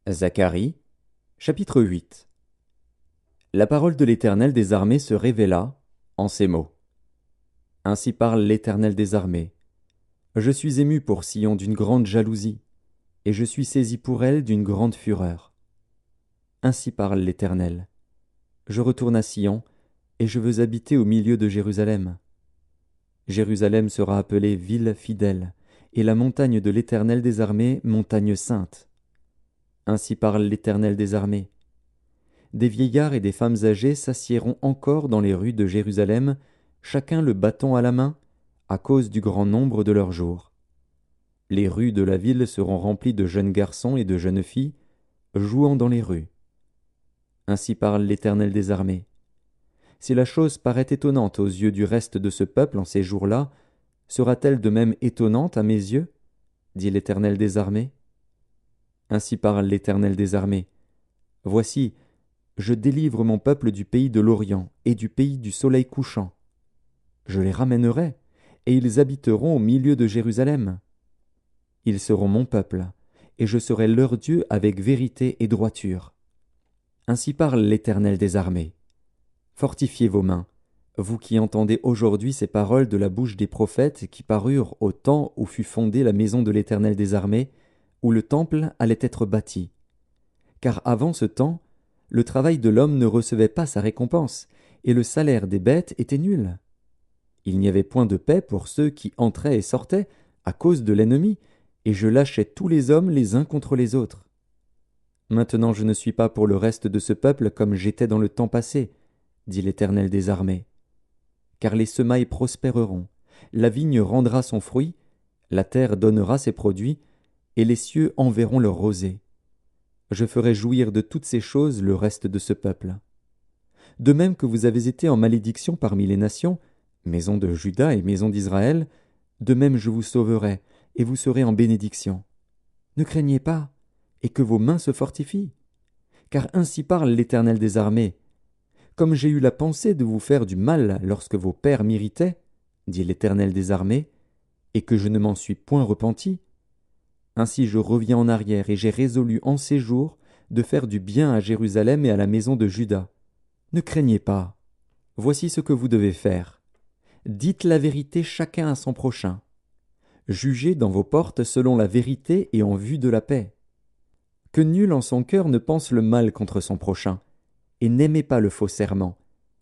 Zacharie, chapitre 8. La parole de l'Éternel des armées se révéla en ces mots. Ainsi parle l'Éternel des armées. Je suis ému pour Sion d'une grande jalousie, et je suis saisi pour elle d'une grande fureur. Ainsi parle l'Éternel. Je retourne à Sion, et je veux habiter au milieu de Jérusalem. Jérusalem sera appelée ville fidèle, et la montagne de l'Éternel des armées, montagne sainte. Ainsi parle l'Éternel des armées. Des vieillards et des femmes âgées s'assiéront encore dans les rues de Jérusalem, chacun le bâton à la main, à cause du grand nombre de leurs jours. Les rues de la ville seront remplies de jeunes garçons et de jeunes filles, jouant dans les rues. Ainsi parle l'Éternel des armées. Si la chose paraît étonnante aux yeux du reste de ce peuple en ces jours-là, sera-t-elle de même étonnante à mes yeux? Dit l'Éternel des armées. Ainsi parle l'Éternel des armées. Voici, je délivre mon peuple du pays de l'Orient et du pays du soleil couchant. Je les ramènerai, et ils habiteront au milieu de Jérusalem. Ils seront mon peuple, et je serai leur Dieu avec vérité et droiture. Ainsi parle l'Éternel des armées. Fortifiez vos mains, vous qui entendez aujourd'hui ces paroles de la bouche des prophètes qui parurent au temps où fut fondée la maison de l'Éternel des armées, où le temple allait être bâti. Car avant ce temps, le travail de l'homme ne recevait pas sa récompense, et le salaire des bêtes était nul. Il n'y avait point de paix pour ceux qui entraient et sortaient, à cause de l'ennemi, et je lâchais tous les hommes les uns contre les autres. Maintenant je ne suis pas pour le reste de ce peuple comme j'étais dans le temps passé, dit l'Éternel des armées. Car les semailles prospéreront, la vigne rendra son fruit, la terre donnera ses produits, et les cieux enverront leur rosée. Je ferai jouir de toutes ces choses le reste de ce peuple. De même que vous avez été en malédiction parmi les nations, maison de Juda et maison d'Israël, de même je vous sauverai, et vous serez en bénédiction. Ne craignez pas, et que vos mains se fortifient. Car ainsi parle l'Éternel des armées. Comme j'ai eu la pensée de vous faire du mal lorsque vos pères m'irritaient, dit l'Éternel des armées, et que je ne m'en suis point repenti, ainsi je reviens en arrière et j'ai résolu en ces jours de faire du bien à Jérusalem et à la maison de Juda. Ne craignez pas. Voici ce que vous devez faire. Dites la vérité chacun à son prochain. Jugez dans vos portes selon la vérité et en vue de la paix. Que nul en son cœur ne pense le mal contre son prochain, et n'aimez pas le faux serment,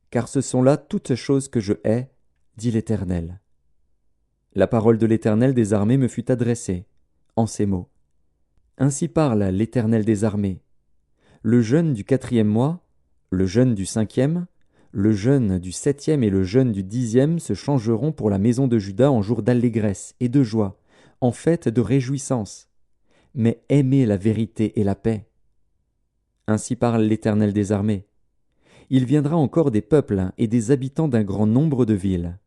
car ce sont là toutes choses que je hais, dit l'Éternel. La parole de l'Éternel des armées me fut adressée, en ces mots. Ainsi parle l'Éternel des armées. Le jeûne du 4e mois, le jeûne du 5e, le jeûne du 7e et le jeûne du 10e se changeront pour la maison de Juda en jour d'allégresse et de joie, en fête de réjouissance. Mais aimez la vérité et la paix. Ainsi parle l'Éternel des armées. Il viendra encore des peuples et des habitants d'un grand nombre de villes.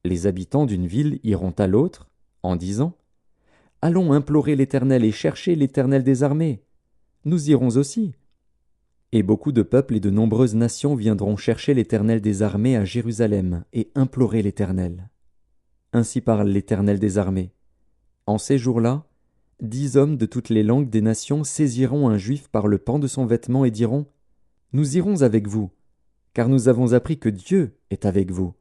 Les habitants d'une ville iront à l'autre, en disant « Allons implorer l'Éternel et chercher l'Éternel des armées. Nous irons aussi. » Et beaucoup de peuples et de nombreuses nations viendront chercher l'Éternel des armées à Jérusalem et implorer l'Éternel. Ainsi parle l'Éternel des armées. En ces jours-là, 10 hommes de toutes les langues des nations saisiront un juif par le pan de son vêtement et diront « Nous irons avec vous, car nous avons appris que Dieu est avec vous. »